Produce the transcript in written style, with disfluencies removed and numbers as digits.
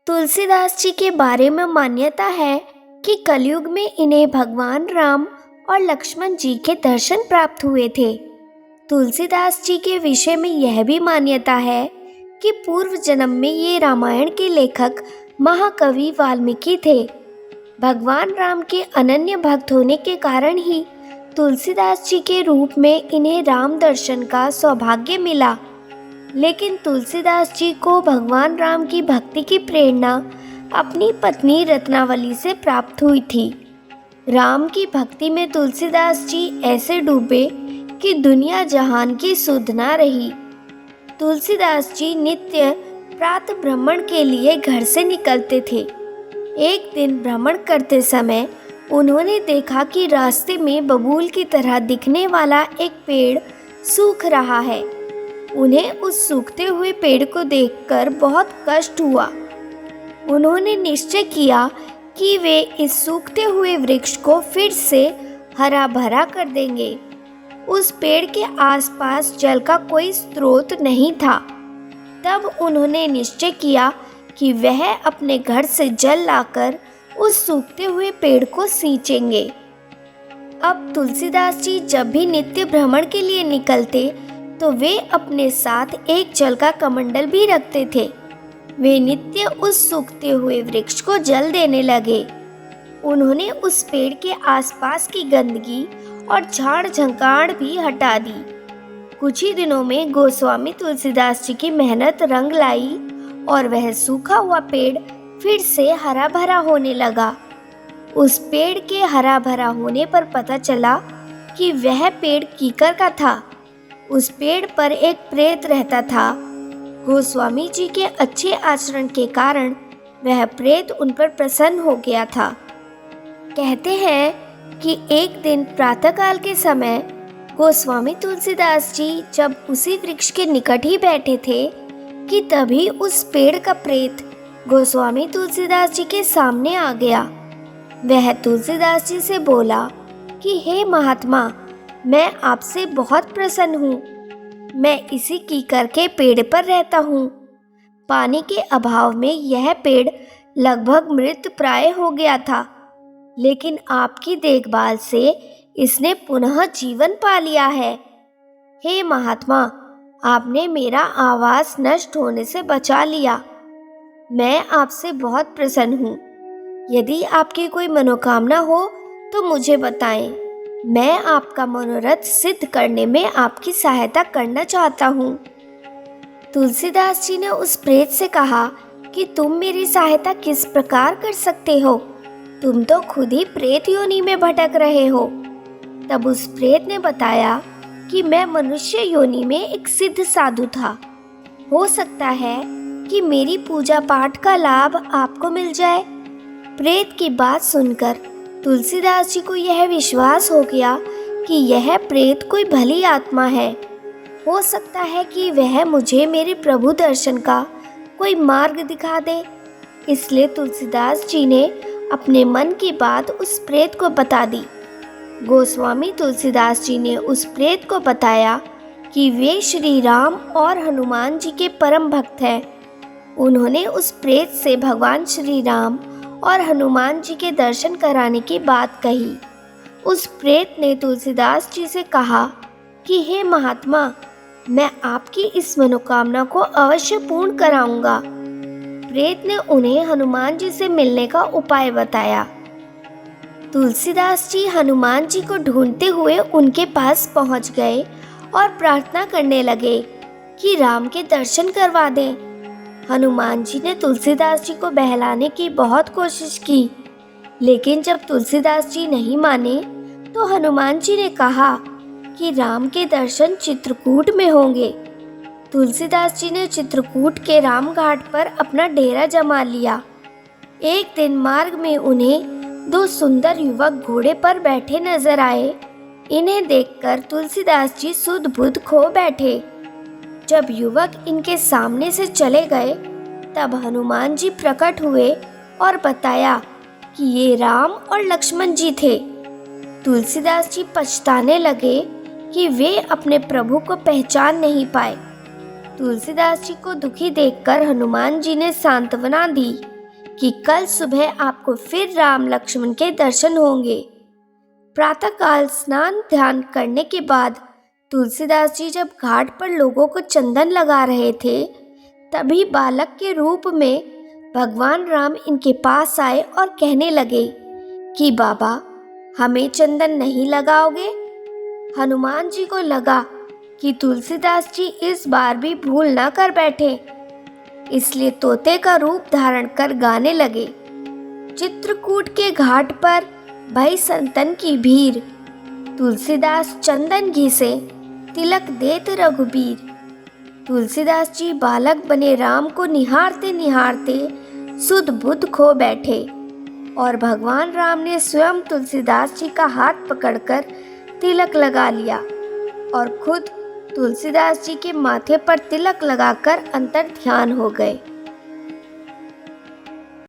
तुलसीदास जी के बारे में मान्यता है कि कलयुग में इन्हें भगवान राम और लक्ष्मण जी के दर्शन प्राप्त हुए थे। तुलसीदास जी के विषय में यह भी मान्यता है कि पूर्व जन्म में ये रामायण के लेखक महाकवि वाल्मीकि थे। भगवान राम के अनन्य भक्त होने के कारण ही तुलसीदास जी के रूप में इन्हें राम दर्शन का सौभाग्य मिला। लेकिन तुलसीदास जी को भगवान राम की भक्ति की प्रेरणा अपनी पत्नी रत्नावली से प्राप्त हुई थी। राम की भक्ति में तुलसीदास जी ऐसे डूबे कि दुनिया जहान की सुध ना रही। तुलसीदास जी नित्य प्रातः भ्रमण के लिए घर से निकलते थे। एक दिन भ्रमण करते समय उन्होंने देखा कि रास्ते में बबूल की तरह दिखने वाला एक पेड़ सूख रहा है। उन्हें उस सूखते हुए पेड़ को देखकर बहुत कष्ट हुआ। उन्होंने निश्चय किया कि वे इस सूखते हुए वृक्ष को फिर से हरा भरा कर देंगे। उस पेड़ के आसपास जल का कोई स्रोत नहीं था। तब उन्होंने निश्चय किया कि वह अपने घर से जल लाकर उस सूखते हुए पेड़ को सींचेंगे। अब तुलसीदास जी जब भी नित्य भ्रमण के लिए निकलते तो वे अपने साथ एक जल का कमंडल भी रखते थे। वे नित्य उस सूखते हुए वृक्ष को जल देने लगे। उन्होंने उस पेड़ के आसपास की गंदगी और झाड़ झंकाड़ भी हटा दी। कुछ ही दिनों में गोस्वामी तुलसीदास जी की मेहनत रंग लाई और वह सूखा हुआ पेड़ फिर से हरा भरा होने लगा। उस पेड़ के हरा भरा होने पर पता चला कि वह पेड़ कीकर का था। उस पेड़ पर एक प्रेत रहता था। गोस्वामी जी के अच्छे आचरण के कारण वह प्रेत उन पर प्रसन्न हो गया था। कहते हैं कि एक दिन प्रातःकाल के समय गोस्वामी तुलसीदास जी जब उसी वृक्ष के निकट ही बैठे थे कि तभी उस पेड़ का प्रेत गोस्वामी तुलसीदास जी के सामने आ गया। वह तुलसीदास जी से बोला कि हे महात्मा, मैं आपसे बहुत प्रसन्न हूँ। मैं इसी कीकर के पेड़ पर रहता हूँ। पानी के अभाव में यह पेड़ लगभग मृत प्राय हो गया था, लेकिन आपकी देखभाल से इसने पुनः जीवन पा लिया है। हे महात्मा, आपने मेरा आवास नष्ट होने से बचा लिया। मैं आपसे बहुत प्रसन्न हूँ। यदि आपकी कोई मनोकामना हो तो मुझे बताएं। मैं आपका मनोरथ सिद्ध करने में आपकी सहायता करना चाहता हूँ। तुलसीदास जी ने उस प्रेत से कहा कि तुम मेरी सहायता किस प्रकार कर सकते हो? तुम तो खुद ही प्रेत योनि में भटक रहे हो। तब उस प्रेत ने बताया कि मैं मनुष्य योनि में एक सिद्ध साधु था। हो सकता है कि मेरी पूजा पाठ का लाभ आपको मिल जाए। प्रेत की बात सुनकर तुलसीदास जी को यह विश्वास हो गया कि यह प्रेत कोई भली आत्मा है। हो सकता है कि वह मुझे मेरे प्रभु दर्शन का कोई मार्ग दिखा दे। इसलिए तुलसीदास जी ने अपने मन की बात उस प्रेत को बता दी। गोस्वामी तुलसीदास जी ने उस प्रेत को बताया कि वे श्री राम और हनुमान जी के परम भक्त हैं। उन्होंने उस प्रेत से भगवान श्री राम और हनुमान जी के दर्शन कराने की बात कही। उस प्रेत ने तुलसीदास जी से कहा कि हे महात्मा, मैं आपकी इस मनोकामना को अवश्य पूर्ण कराऊंगा। प्रेत ने उन्हें हनुमान जी से मिलने का उपाय बताया। तुलसीदास जी हनुमान जी को ढूंढते हुए उनके पास पहुंच गए और प्रार्थना करने लगे कि राम के दर्शन करवा दें। हनुमान जी ने तुलसीदास जी को बहलाने की बहुत कोशिश की, लेकिन जब तुलसीदास जी नहीं माने तो हनुमान जी ने कहा कि राम के दर्शन चित्रकूट में होंगे। तुलसीदास जी ने चित्रकूट के राम घाट पर अपना डेरा जमा लिया। एक दिन मार्ग में उन्हें दो सुंदर युवक घोड़े पर बैठे नजर आए। इन्हें देखकर तुलसीदास जी सुध बुध खो बैठे। जब युवक इनके सामने से चले गए तब हनुमान जी प्रकट हुए और बताया कि ये राम और लक्ष्मण जी थे। तुलसीदास जी पछताने लगे कि वे अपने प्रभु को पहचान नहीं पाए। तुलसीदास जी को दुखी देखकर हनुमान जी ने सांत्वना दी कि कल सुबह आपको फिर राम लक्ष्मण के दर्शन होंगे। प्रातःकाल स्नान ध्यान करने के बाद तुलसीदास जी जब घाट पर लोगों को चंदन लगा रहे थे, तभी बालक के रूप में भगवान राम इनके पास आए और कहने लगे कि बाबा, हमें चंदन नहीं लगाओगे? हनुमान जी को लगा कि तुलसीदास जी इस बार भी भूल ना कर बैठे, इसलिए तोते का रूप धारण कर गाने लगे। चित्रकूट के घाट पर भई संतन की भीड़, तुलसीदास चंदन घिसे, तिलक देत रघुबीर। तुलसीदास जी बालक बने राम को निहारते निहारते सुध बुध खो बैठे और भगवान राम ने स्वयं तुलसीदास जी का हाथ पकड़कर तिलक लगा लिया और खुद तुलसीदास जी के माथे पर तिलक लगाकर अंतर ध्यान हो गए।